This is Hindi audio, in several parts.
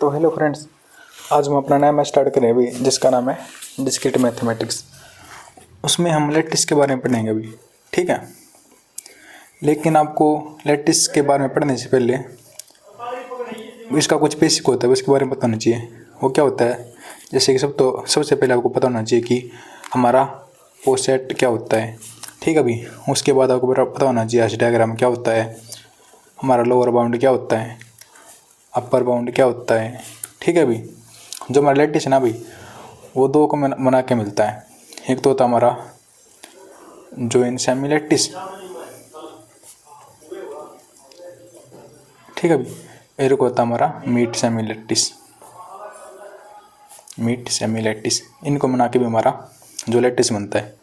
तो हेलो फ्रेंड्स, आज हम अपना नया मैथ स्टार्ट करें अभी, जिसका नाम है डिस्क्रीट मैथमेटिक्स। उसमें हम लैटिस के बारे में पढ़ेंगे अभी, ठीक है। लेकिन आपको लैटिस के बारे में पढ़ने से पहले इसका कुछ बेसिक होता है, उसके बारे में पता होना चाहिए। वो क्या होता है, जैसे कि सबसे पहले आपको पता होना चाहिए कि हमारा पोसेट क्या होता है, ठीक है। अभी उसके बाद आपको पता होना चाहिए एच डायग्राम क्या होता है, हमारा लोअर बाउंड क्या होता है, अपर बाउंड क्या होता है, ठीक है। अभी जो हमारा लैटिस है ना भाई, वो दो को बना के मिलता है। एक तो होता है हमारा जॉइन सेमी लैटिस, ठीक है। अभी एक होता है हमारा meet semi lattice, meet semi lattice. इनको बना के भी हमारा जो लैटिस बनता है,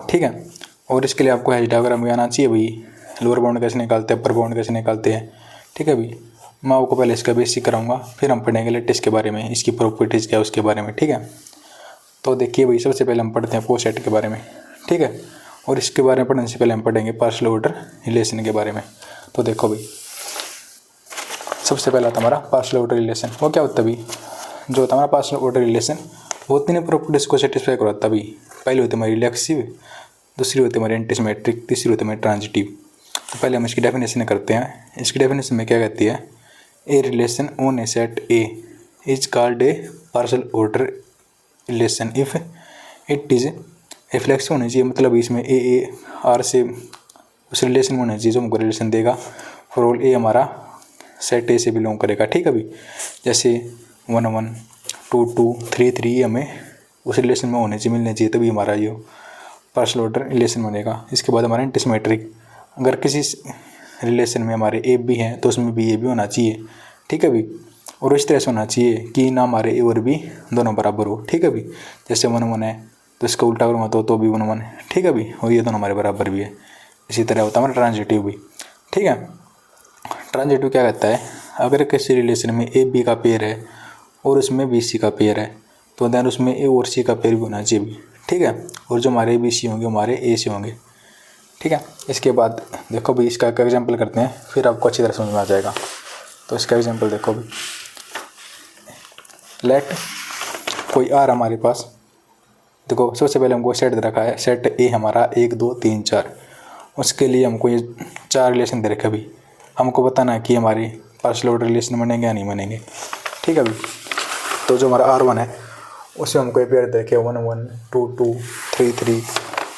ठीक है। और इसके लिए आपको हैश डायग्राम भी आना चाहिए भाई, लोअर बाउंड कैसे निकालते हैं, अपर बाउंड कैसे निकालते हैं, ठीक है। अभी मैं आपको पहले इसका बेसिक कराऊंगा, फिर हम पढ़ेंगे लैटिस के बारे में, इसकी प्रॉपर्टीज़ क्या है उसके बारे में, ठीक है। तो देखिए भाई, सबसे पहले हम पढ़ते हैं पोसेट के बारे में, ठीक है। और इसके बारे में पढ़ने से पहले हम पढ़ेंगे पार्शियल ऑर्डर रिलेशन के बारे में। तो देखो भाई, सबसे पहला था हमारा पार्शियल ऑर्डर रिलेशन। वो क्या होता है भाई, जो होता है हमारा पार्शियल ऑर्डर रिलेशन, वो तीन प्रॉपर्टीज़ को सेटिस्फाई कराता है भाई। पहली होती है हमारी रिफ्लेक्सिव, दूसरी होती है हमारी एंटीसिमेट्रिक, तीसरी होती है हमारी ट्रांजिटिव। तो पहले हम इसकी डेफिनेशन करते हैं। इसकी डेफिनेशन में क्या कहती है, a relation on a set a is called a partial order relation if it is reflexive होनी चाहिए, मतलब इसमें ए आर से उस रिलेशन में होना चाहिए जो हमको रिलेशन देगा फॉर ऑल ए हमारा सेट ए से बिलोंग करेगा, ठीक है। अभी जैसे 1 1 2 2 3 3 हमें उस रिलेशन में होने चाहिए, मिलने चाहिए, तभी हमारा ये पार्शियल ऑर्डर रिलेशन बनेगा। इसके बाद हमारा एंटीसिमेट्रिक, अगर किसी रिलेशन में हमारे ए बी हैं तो उसमें भी ए बी होना चाहिए, ठीक है। अभी और इस तरह से होना चाहिए कि ना हमारे ए और बी दोनों बराबर हो, ठीक है। अभी जैसे 1 1 है तो इसका उल्टा करूँगा तो भी 1 1 है, ठीक है। अभी और ये दोनों हमारे बराबर भी है। इसी तरह होता है हमारा ट्रांजिटिव भी, ठीक है। ट्रांजिटिव क्या कहता है, अगर किसी रिलेशन में ए बी का पेयर है और उसमें बी सी का पेयर है तो देन उसमें ए और सी का पेयर भी होना चाहिए, ठीक है। और जो हमारे बी सी होंगे हमारे ए सी होंगे, ठीक है। इसके बाद देखो भाई, इसका एक एग्जाम्पल करते हैं, फिर आपको अच्छी तरह समझ में आ जाएगा। तो इसका एग्जाम्पल देखो भाई, लेट कोई आर हमारे पास, देखो सबसे पहले हमको सेट दे रखा है, सेट ए हमारा 1 2 3 4। उसके लिए हमको ये 4 रिलेशन दे रखे। अभी हमको बताना है कि हमारे पार्शियल ऑर्डर रिलेशन बनेंगे या नहीं बनेंगे, ठीक है। अभी तो जो हमारा R1 है उसमें हमको ये पेयर दे रखे 1 1 2 2 3 3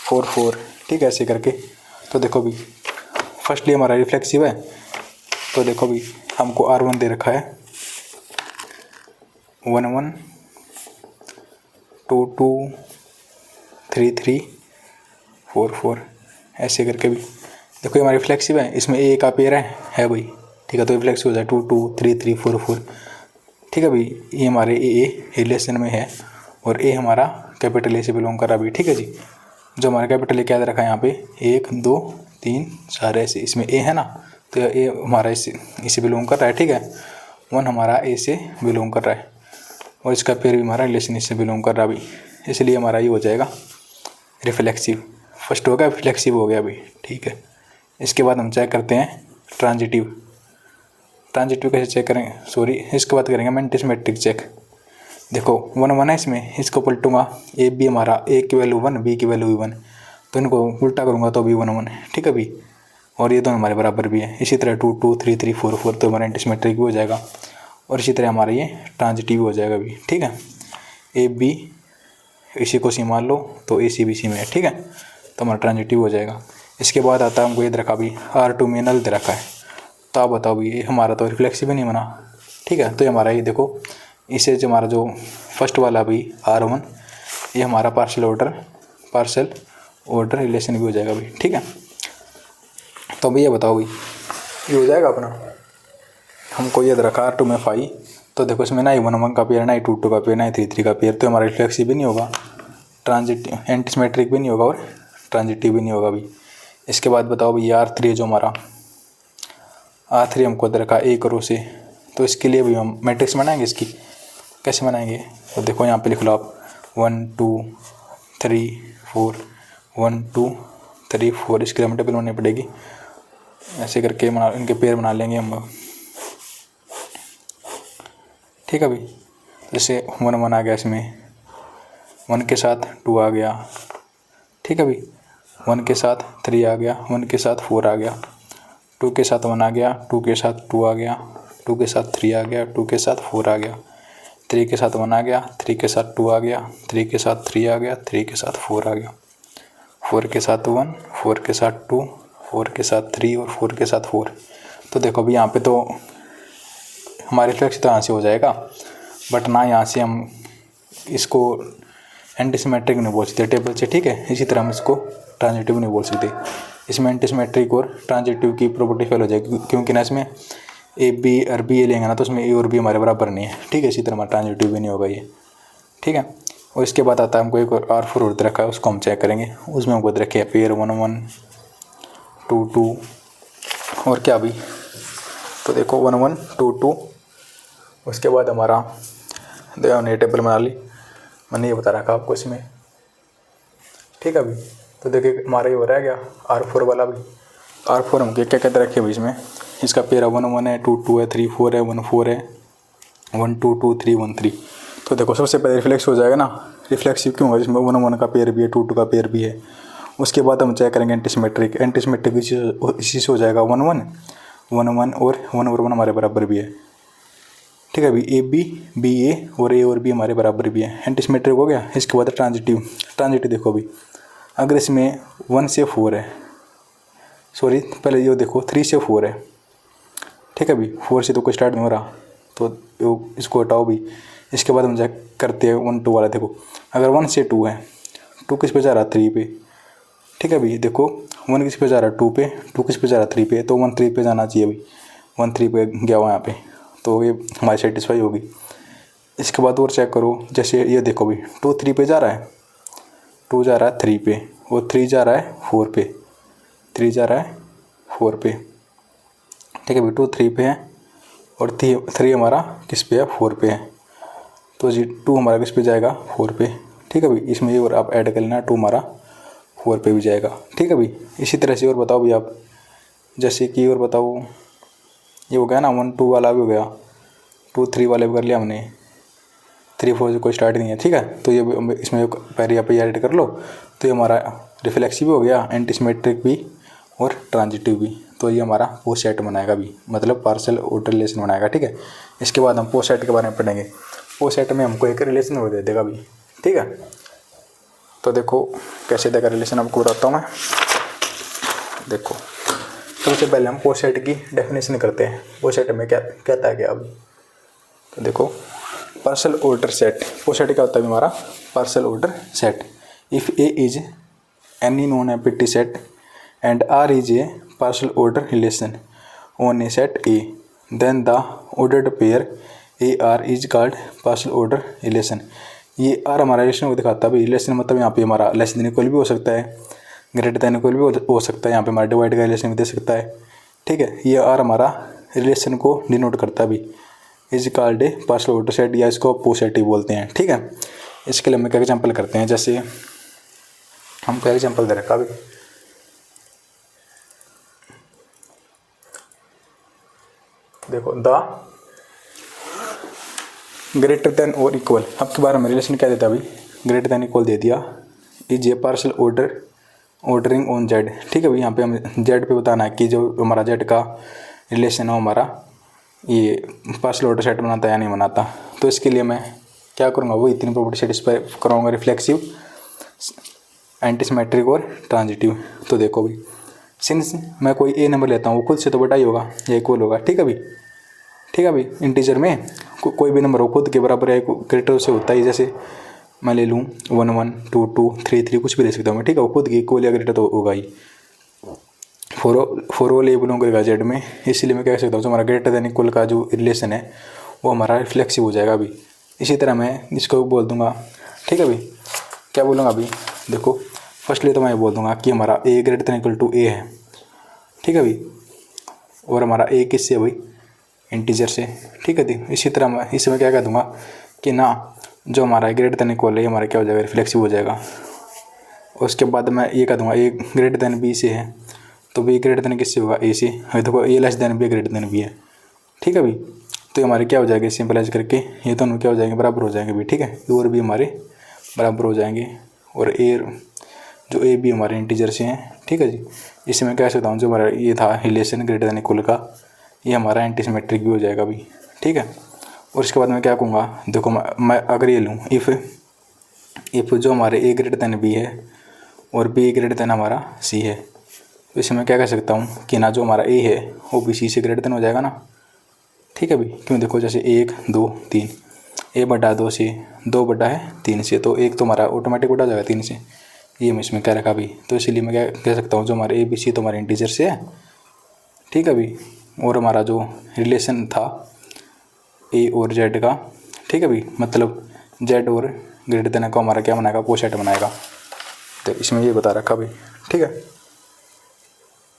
4 4, ठीक है, ऐसे करके। तो देखो भी, फर्स्टली हमारा रिफ्लेक्सिव है, तो देखो भी हमको R1 दे रखा है 1 1 2 2 3 3 4 4, ऐसे करके। भी देखो ये हमारा रिफ्लेक्सिव है, इसमें ए का पेयर है भाई, ठीक है। तो रिफ्लेक्सिव हो जाए 2 2 3 3 4 4, ठीक है। भाई ये हमारे ए रिलेशन में है और ए हमारा कैपिटल ए से बिलोंग कर रहा है, ठीक है जी। जो हमारा कैपिटल ए क्या दे रखा है यहाँ पे 1 2 3 4, ऐसे इसमें ए है ना, तो ए हमारा इसे बिलोंग कर रहा है, ठीक है। 1 हमारा ए से बिलोंग कर रहा है और इसका पेयर भी हमारा रिलेशन इससे बिलोंग कर रहा है अभी, इसलिए हमारा ये हो जाएगा रिफ्लेक्सिव। फर्स्ट हो गया, रिफ्लेक्सिव हो गया अभी, ठीक है। इसके बाद हम चेक करते हैं ट्रांजिटिव। ट्रांजिटिव कैसे चेक करेंगे, सॉरी, इसके बाद करेंगे हम एंटीसिमेट्रिक चेक। देखो 1 1 है इसमें, इसको पलटूंगा, ए बी हमारा ए की वैल्यू 1 बी की वैल्यू भी 1, तो इनको उल्टा करूँगा तो भी 1 1 है, ठीक है। अभी और ये दोनों हमारे बराबर भी है। इसी तरह 2 2 3 3 4 4, तो हमारा एंटीसिमेट्रिक भी हो जाएगा और इसी तरह हमारा ये ट्रांजिटिव हो जाएगा अभी, ठीक है। ए बी इसी को सी मान लो तो ए सी बी सी में है, ठीक है, तो हमारा ट्रांजिटिव हो जाएगा। इसके बाद आता है हमको ये दे रखा भी R2 में नल दे रखा है, तो आप बताओ भी ये हमारा तो रिफ्लेक्सिव ही नहीं बना, ठीक है। तो ये हमारा ये देखो, इसे जो हमारा जो फर्स्ट वाला भी R1, ये हमारा पार्शियल ऑर्डर रिलेशन भी हो जाएगा भाई, ठीक है। तो भैया बताओ भाई, ये हो जाएगा अपना। हमको ये दे रखा R2 में 5, तो देखो इसमें ना ही 1 1 का पेयर, ना ही 2 2 का पेयर, ना ही 3 3 का पेयर, तो हमारा रिफ्लेक्सिव भी नहीं होगा, ट्रांजिटिव एंटीसिमेट्रिक भी नहीं होगा और ट्रांजिटिव भी नहीं होगा भी। इसके बाद बताओ भैया R3 जो हमारा R3 हमको दे रखा 1 रो से, तो इसके लिए भी हम मैट्रिक्स बनाएंगे। इसकी कैसे बनाएंगे, तो देखो यहाँ पे लिख लो आप 1 2 3 4 1 2 3 4, इसके लिए मल्टीपल बनानी पड़ेगी, ऐसे करके इनके पेयर बना लेंगे हम, ठीक है भाई। जैसे 1 1 आ गया, इसमें 1 के साथ 2 आ गया, ठीक है भाई। 1 के साथ 3 आ गया, 1 के साथ 4 आ गया, 2 के साथ 1 आ गया, 2 के साथ 2 आ गया, 2 के साथ 3 आ गया, 2 के साथ 4 आ गया, 3 के साथ 1 आ गया, 3 के साथ 2 आ गया, 3 के साथ 3 आ गया, 3 के साथ 4 आ गया, 4 के साथ 1, 4 के साथ 2, 4 के साथ 3 और 4 के साथ 4। तो देखो अभी यहाँ पे तो हमारी फ्लेक्स तो यहाँ से हो जाएगा, बट ना यहाँ से हम इसको एंटीसिमेट्रिक नहीं बोल सकते टेबल से, ठीक है। इसी तरह हम इसको ट्रांजिटिव नहीं बोल सकते। इसमें एंटीसिमेट्रिक और ट्रांजिटिव की प्रॉपर्टी फेल हो जाएगी, क्योंकि ना इसमें ए बी और बी ए लेंगे ना, तो उसमें ए और बी हमारे बराबर नहीं है, ठीक है। इसी तरह हमारा ट्रांजिटिव भी नहीं होगा ये, ठीक है। और इसके बाद आता है हमको एक और R4 और रखा है, उसको हम चेक करेंगे। उसमें हमको रखे है पेयर 1 1 2 2 और क्या भी, तो देखो 1 1 2 2। उसके बाद हमारा देखो नई टेबल बना ली, मैंने ये बता रखा आपको इसमें, ठीक है अभी। तो देखिए हमारा ये हो रहा है क्या R4 वाला भी। R4 हम क्या कहते रखे भाई इसमें, इसका पेयर 1 1 है, 2 2 है, 3 4 है, 1 4 है, 1 2 2 3 1 3। तो देखो सबसे पहले रिफ्लेक्स हो जाएगा ना, रिफ्लेक्सिव क्यों होगा, जिसमें 1 1 का पेयर भी है, 2 2 का पेयर भी है। उसके बाद हम चेक करेंगे एंटीसिमेट्रिक। एंटीसिमेट्रिक इसी से हो जाएगा 1 1 1 1 और 1 और 1 हमारे बराबर भी है, ठीक है अभी। ए बी बी ए और बी हमारे बराबर भी है, एंटीसिमेट्रिक हो गया। इसके बाद ट्रांजिटिव। ट्रांजिटिव देखो अभी, अगर इसमें 1 से 4 है, सॉरी पहले ये देखो 3 से 4 है, ठीक है अभी। 4 से तो कोई स्टार्ट नहीं हो रहा, तो इसको हटाओ भी। इसके बाद हम चेक करते हैं 1 2 वाला। देखो अगर 1 से 2 है, 2 किस पे जा रहा है 3 पे, ठीक है अभी। देखो 1 किस पे जा रहा है 2 पे, 2 किस पे जा रहा है 3 पे, तो 1 3 पे जाना चाहिए अभी। 1 3 पे गया हुआ यहाँ पे, तो ये हमारी सेटिस्फाई होगी। इसके बाद और चेक करो, जैसे ये देखो अभी 2 3 पे जा रहा है, 2 जा रहा है 3 पे, और 3 जा रहा है 4 पे, 3 जा रहा है 4 पे, ठीक है अभी। 2 3 पे है और 3 हमारा किस पे है 4 पे है, तो जी 2 हमारा किस पे जाएगा 4 पे, ठीक है भाई। इसमें ये और आप ऐड कर लेना, 2 हमारा 4 पे भी जाएगा, ठीक है भाई। इसी तरह से और बताओ भाई आप, जैसे कि और बताओ, ये हो गया ना 1 2 वाला भी हो गया, 2 3 वाले भी कर लिया हमने, 3 4 से कोई स्टार्ट नहीं है, ठीक है। तो ये इसमें पहले यहाँ पे ऐड कर लो, तो ये हमारा रिफ्लेक्सिव भी हो गया, एंटीसिमेट्रिक भी और ट्रांजिटिव भी। तो ये हमारा पोस्ट सेट बनाएगा भी, मतलब पार्शियल ऑर्डर रिलेशन बनाएगा, ठीक है। इसके बाद हम पोस्ट सेट के बारे में पढ़ेंगे। पोस्ट सेट में हमको एक रिलेशन हो दे देगा भी, ठीक है। तो देखो कैसे देगा रिलेशन, आपको बताता हूँ मैं। देखो सबसे पहले हम पोस्ट सेट की डेफिनेशन करते हैं। पोस्ट सेट में क्या कहता है क्या अभी, तो देखो partial order set. Poset क्या होता है हमारा partial order set. If A is any non empty set and R is a partial order relation on a set A, then the ordered pair A R is called partial order relation. ये आर हमारा रिलेशन को दिखाता है भाई। रिलेशन मतलब यहाँ पे हमारा लेस देन इक्वल भी हो सकता है, ग्रेटर देन इक्वल भी हो सकता है, यहाँ पे हमारा डिवाइड का रिलेशन भी दे सकता है, ठीक है। ये आर हमारा रिलेशन को डिनोट करता है भी, is called a partial order set, या इसको पोस्ट सेट ही बोलते हैं, ठीक है। इसके लिए हम एक एग्जाम्पल करते हैं। जैसे हमको एग्जाम्पल दे रखा अभी, देखो द ग्रेटर देन और इक्वल, आपके बारे में रिलेशन क्या देता है अभी, ग्रेटर देन इक्वल दे दिया, is a partial ordering on Z, ठीक है भाई। यहाँ पे हम जेड पे बताना है कि जो हमारा जेड का रिलेशन हो हमारा ये पार्शियल ऑर्डर सेट बनाता है या नहीं बनाता। तो इसके लिए मैं क्या करूँगा, वो इतनी प्रॉपर्टी सेटिस्फाई कराऊंगा, रिफ्लेक्सिव, एंटीसिमेट्रिक और ट्रांजिटिव। तो देखो भाई, सिंस मैं कोई ए नंबर लेता हूँ, वो खुद से तो बटा ही होगा या इक्वल होगा, ठीक है भाई, ठीक है भाई। इंटीजर में कोई भी नंबर हो खुद के बराबर या ग्रेटर से होता है। जैसे मैं ले लूँ 1 1 2 2 3 3 कुछ भी ले सकता हूँ मैं, ठीक है। वो खुद की इक्वल या ग्रेटर तो होगा ही। फोर वो लेबल करेगा जेड में, इसीलिए मैं कह सकता हूँ जो हमारा ग्रेटर देन इक्वल का जो रिलेशन है वो हमारा रिफ्लेक्सिव हो जाएगा अभी। इसी तरह मैं इसको बोल दूंगा, ठीक है भाई। क्या बोलूँगा अभी, देखो फर्स्टली तो मैं बोल दूंगा कि हमारा ए ग्रेटर देन इक्वल टू ए है, ठीक है भाई। और हमारा ए किससे है भाई, इंटीजर से, ठीक है दी। इसी तरह मैं इसमें क्या कह दूंगा कि ना जो हमारा ग्रेटर देन इक्वल है हमारा क्या हो जाएगा, रिफ्लेक्सिव हो जाएगा। उसके बाद मैं ये कह दूंगा ए ग्रेटर देन बी से है, तो बी ग्रेटर देन किससे होगा, ए से। देखो a less than b greater than b है, ठीक है भाई। तो ये हमारे क्या हो जाएंगे, सिंपलाइज करके ये दोनों क्या हो जाएंगे, बराबर हो जाएंगे भी, ठीक है। ये और भी हमारे बराबर हो जाएंगे, और ए जो ए भी हमारे इंटीजर से हैं, ठीक है जी। इससे मैं कह सकता हूँ जो हमारा ये था रिलेशन ग्रेटर देन इक्वल का, ये हमारा एंटी सिमेट्रिक भी हो जाएगा भी, ठीक है। और इसके बाद मैं क्या कहूँगा, देखो मैं अगर ये लूँ इफ़ जो हमारे ए ग्रेटर देन बी है और बी ग्रेटर देन हमारा सी है, तो इससे मैं क्या कह सकता हूँ कि ना जो हमारा ए है वो बी सी से ग्रेटर देन हो जाएगा ना, ठीक है भाई। क्यों, देखो जैसे 1 2 3, ए बटा 2 से 2 बटा है 3 से, तो एक तो हमारा ऑटोमेटिक बटा जाएगा 3 से, ये मैं इसमें क्या रखा भी। तो इसलिए मैं क्या कह सकता हूँ जो हमारे ए बी सी तो हमारे इंटीजर से है, ठीक है भाई। और हमारा जो रिलेशन था ए और जेड का, ठीक है भाई, मतलब जेड और ग्रेटर देन को हमारा क्या बनाएगा, कोसेट बनाएगा। तो इसमें ये बता रखा भाई, ठीक है।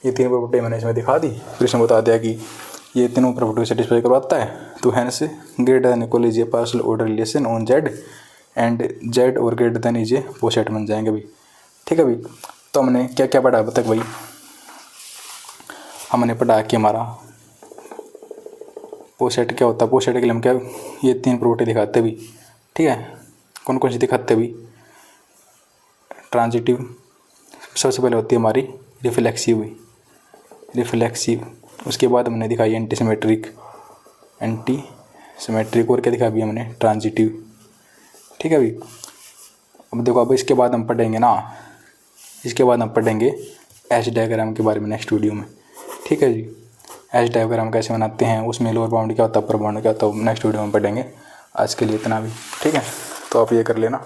ये 3 प्रॉपर्टी मैंने इसमें दिखा दी, फिर इसमें बता दिया कि ये तीनों प्रॉपर्टी को सेटिस्फाई करवाता है। तो hence greater than equal is a partial order relation on z and z और greater than is a coset बन जाएंगे भाई, ठीक है भाई। तो हमने क्या क्या पढ़ा अब तक भाई, हमने पढ़ा कि हमारा पोसेट क्या होता है, पोसेट के लिए हम क्या ये 3 प्रॉपर्टी दिखाते भी, ठीक है। कौन कौन सी दिखाते भी, ट्रांजिटिव सबसे पहले होती है हमारी रिफ्लेक्सिव, उसके बाद हमने दिखाई एंटी सिमेट्रिक, और क्या दिखा भी हमने, ट्रांजिटिव, ठीक है भाई। अब देखो अब इसके बाद हम पढ़ेंगे ना, इसके बाद हम पढ़ेंगे एच डायग्राम के बारे में नेक्स्ट वीडियो में, ठीक है जी। एच डायग्राम कैसे बनाते हैं, उसमें लोअर बाउंड क्या होता है, अपर बाउंड क्या होता है, नेक्स्ट वीडियो में पढ़ेंगे। आज के लिए इतना भी, ठीक है। तो आप ये कर लेना।